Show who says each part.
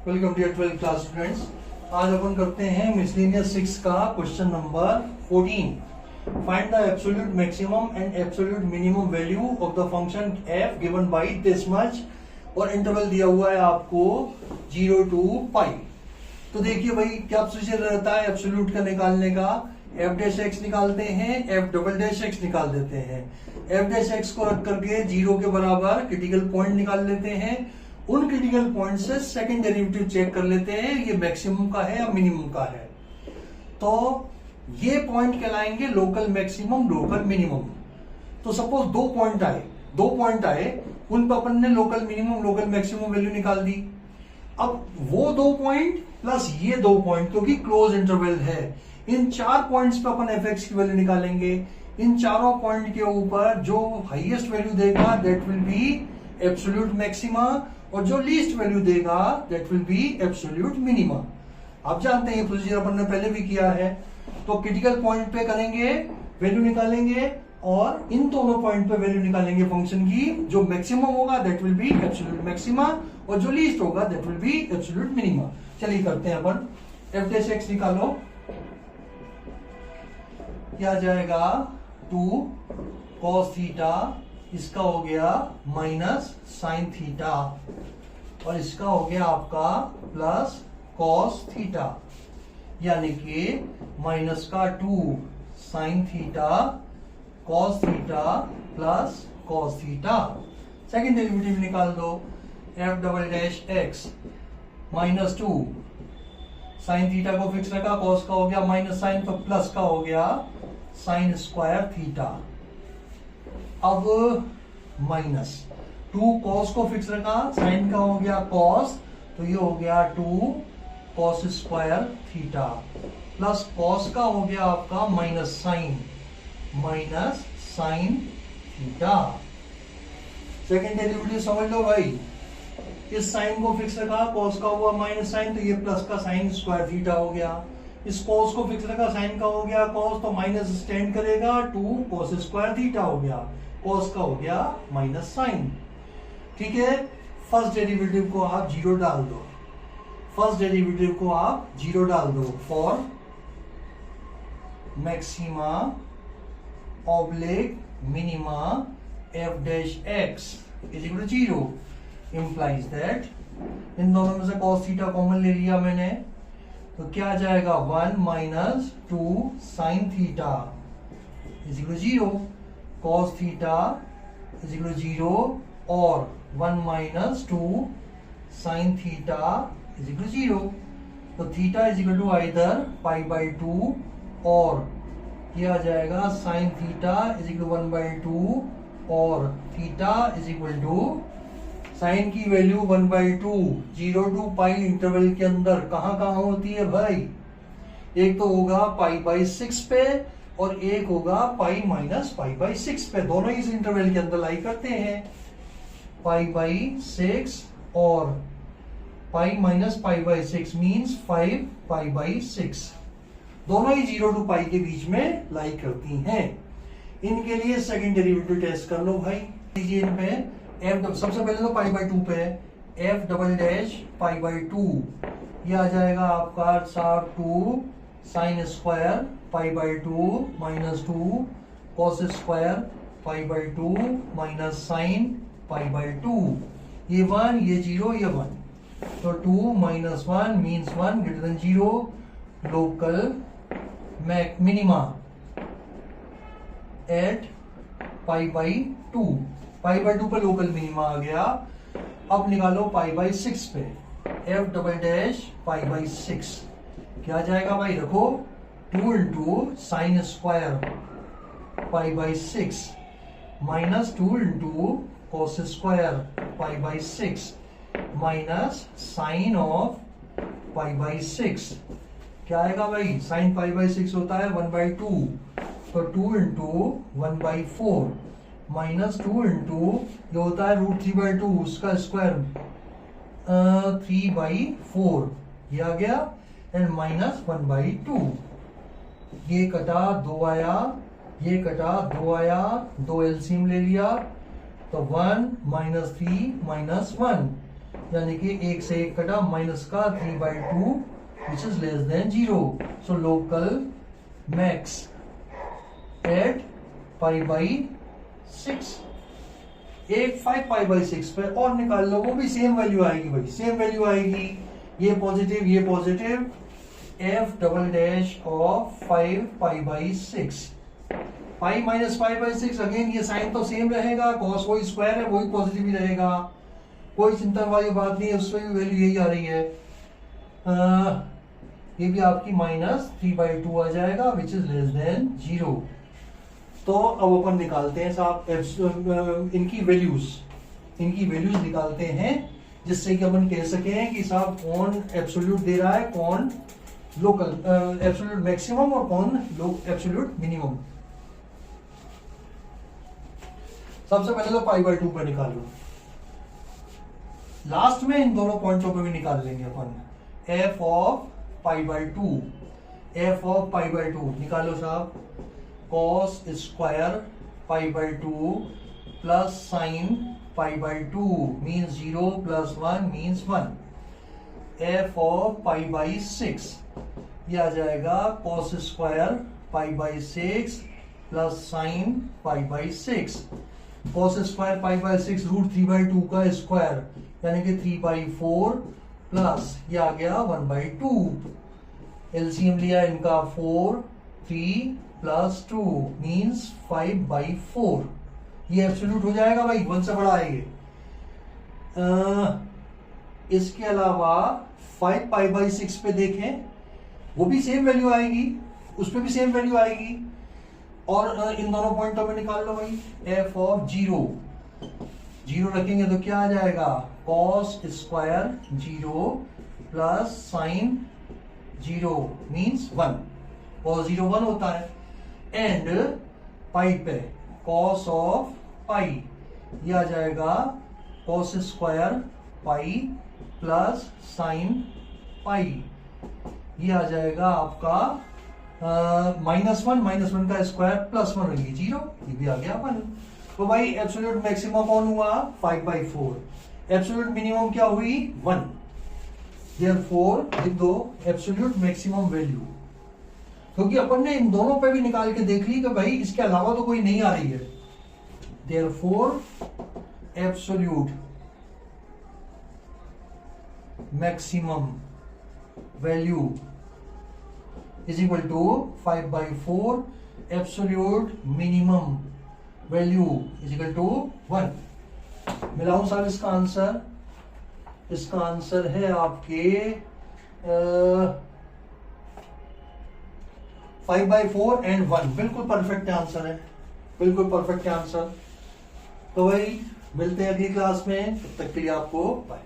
Speaker 1: Welcome to 12th class students. आज अपन करते हैं मिसलेनियस 6 का question number 14। Find the absolute maximum and absolute minimum value of the function f given by this much, और interval दिया हुआ है आपको 0 to पाई। तो देखिए भाई क्या प्रोसीजर रहता है एब्सोल्यूट का निकालने का। f डैश x निकालते हैं, f डबल डैश x निकाल देते हैं। f डैश x को रख करके 0 के बराबर क्रिटिकल पॉइंट निकाल लेते हैं। उन क्रिटिकल पॉइंट से सेकंड डेरिवेटिव चेक कर लेते हैं ये मैक्सिमम का है या मिनिमम का है। तो ये पॉइंट कहलाएंगे लोकल मैक्सिमम लोकल मिनिमम। तो सपोज दो पॉइंट आए, उन पर अपन ने local minimum local maximum value निकाल दी। अब वो दो पॉइंट प्लस ये दो पॉइंट, क्योंकि क्लोज इंटरवल है, इन चार पॉइंट्स पे अपन एफ की वैल्यू निकालेंगे। इन चारों पॉइंट के ऊपर जो हाईएस्ट वैल्यू देगा that will be absolute maxima, और जो लीस्ट वैल्यू देगा that will be absolute minima. आप जानते हैं ये प्रोसीजर अपन ने पहले भी किया है। तो क्रिटिकल पॉइंट पे करेंगे, वैल्यू निकालेंगे, और इन दोनों पॉइंट पे वैल्यू निकालेंगे फंक्शन की। जो मैक्सिमम होगा that will be absolute maxima, और जो लीस्ट होगा that will be absolute minima. चलिए करते हैं अपन। एफ डैश एक्स निकालो, क्या जाएगा 2 cos थीटा, इसका हो गया माइनस साइन थीटा, और इसका हो गया आपका प्लस cos थीटा, यानी कि माइनस का 2 sine theta cos theta plus cos theta. Second derivative निकाल दो, f double dash x minus 2 sine theta को फिक्स रखा, cos का हो गया माइनस साइन, तो प्लस का हो गया साइन स्क्वायर थीटा। अब माइनस 2 cos को फिक्स रखा, साइन का हो गया cos, तो ये हो गया 2 cos square theta, plus cos का हो गया आपका minus sine theta. Second derivative समझ लो भाई, इस साइन को फिक्स रखा, cos का हुआ माइनस साइन, तो ये प्लस का साइन स्क्वायर थीटा हो गया। इस cos को फिक्स रखा, साइन का हो गया cos, तो माइनस स्टैंड करेगा, 2 cos स्क्वायर थीटा हो गया, cos का हो गया माइनस साइन। ठीक है, फर्स्ट डेरिवेटिव को आप 0 डाल दो, for maxima oblique minima f dash x is equal to 0 implies that, इन दोनों में से cos थीटा कॉमन ले लिया मैंने, तो क्या आ जाएगा 1 minus 2 sine theta is equal to 0, cos theta is equal to 0, और 1 minus 2 sine theta is equal to 0। तो theta is equal to either pi by 2, और ये आ जाएगा sine theta is equal to 1/2, और theta is equal to sine की value 1/2 0 to pi interval के अंदर कहां होती है भाई। एक तो होगा पाई बाई 6 पे, और एक होगा पाई माइनस पाई बाई 6 पे। दोनों इस इंटरवल के अंदर लाई करते हैं, पाई बाई 6 और pi minus pi by 6 means 5 pi by 6। दोनों ही 0 to पाई के बीच में लाई करती हैं। इनके लिए सेकेंड डेरिवेटिव टेस्ट कर लो भाई। लीजिए इन पे f, सबसे पहले तो पाई बाई 2 पे f double dash pi by 2, ये आ जाएगा आपका 2 sine square pi by 2 minus 2 cos square pi by 2 minus sine pi by 2। ये 1, ये 0, ये 1, तो 2 minus 1 means 1 greater than 0, local minima at pi by 2। Pi by 2 पे लोकल मिनिमा आ गया। अब निकालो पाई बाई 6 पे, f double dash pi by 6, क्या आ जाएगा भाई, रखो 2 into sine square pi by 6 minus 2 into cos square pi by 6 minus sine of pi by 6। क्या आएगा भाई, साइन पाई बाई 6 होता है 1/2, तो 2 इंटू 1/4 माइनस 2 इंटू ये होता है √3/2, उसका स्क्वायर 3/4, ये आ गया, एंड माइनस 1/2। ये कटा 2 आया, ये कटा 2 आया, 2 एलसीएम ले लिया, तो 1 माइनस 3 माइनस 1, यानी कि 1 से 1 कटा, माइनस का 3/2 which is less than 0. So local max at π/6. एक 5π/6 पे और निकाल लो, वो भी सेम वैल्यू आएगी भाई, सेम वैल्यू आएगी. ये पॉजिटिव ये positive. f" of 5π/6. Pi minus π/6. Again ये साइन तो सेम रहेगा, कॉस वही स्क्वायर है, वही पॉजिटिव ही रहेगा, कोई चिंता वाली बात नहीं है, उसमें भी वैल्यू यही आ रही है. ये भी आपकी -3/2 आ जाएगा विच इज लेस देन 0. तो अब अपन निकालते हैं साहब इनकी वैल्यूज निकालते हैं, जिससे कि अपन कह सके कि साहब कौन एब्सोल्यूट दे रहा है, कौन लोकल एब्सोल्यूट मैक्सिमम और कौन एब्सोल्यूट मिनिमम. सबसे पहले तो π/2 पे निकालो, लास्ट में इन दोनों पॉइंटों पे भी निकाल लेंगे अपन. f ऑफ π/2 निकालो साहब. cos square π/2 plus sine π/2 means 0 plus 1 means 1. f of π/6 ये आ जाएगा cos square π/6 plus sine π/6. cos square π/6 √3/2 का स्क्वायर यानी कि 3/4 प्लस ये आ गया 1/2. एलसीएम लिया इनका 4, 3 प्लस 2 मीन्स 5/4. ये एब्सोल्यूट हो जाएगा भाई, 1 से बड़ा है ये. इसके अलावा 5π/6 पे देखें, वो भी सेम वैल्यू आएगी, उस पे भी सेम वैल्यू आएगी. और इन दोनों पॉइंटों में निकाल लो भाई. f ऑफ 0 रखेंगे तो क्या आ जाएगा, cos square 0 plus sign 0 means 1, और 0 1 होता है. एंड पाई पे cos ऑफ पाई ये आ जाएगा cos square pi plus sine pi. ये आ जाएगा आपका -1 का स्क्वायर प्लस 1 होगी 0. ये भी आ गया अपन. तो भाई एब्सोल्यूट मैक्सिमम कौन हुआ, 5/4. एब्सोल्यूट मिनिमम क्या हुई, 1. देयरफॉर लिख दो एब्सोल्यूट मैक्सिमम वैल्यू, क्योंकि अपन ने इन दोनों पे भी निकाल के देख ली कि भाई इसके अलावा तो कोई नहीं आ रही है. Therefore absolute maximum value is equal to 5/4. Absolute minimum value is equal to 1. मिलाऊं साहब इसका आंसर. इसका आंसर है आपके 5/4 एंड 1. बिल्कुल परफेक्ट आंसर है, बिल्कुल परफेक्ट आंसर. तो भाई मिलते हैं अगली क्लास में, तब तक के लिए आपको बाय.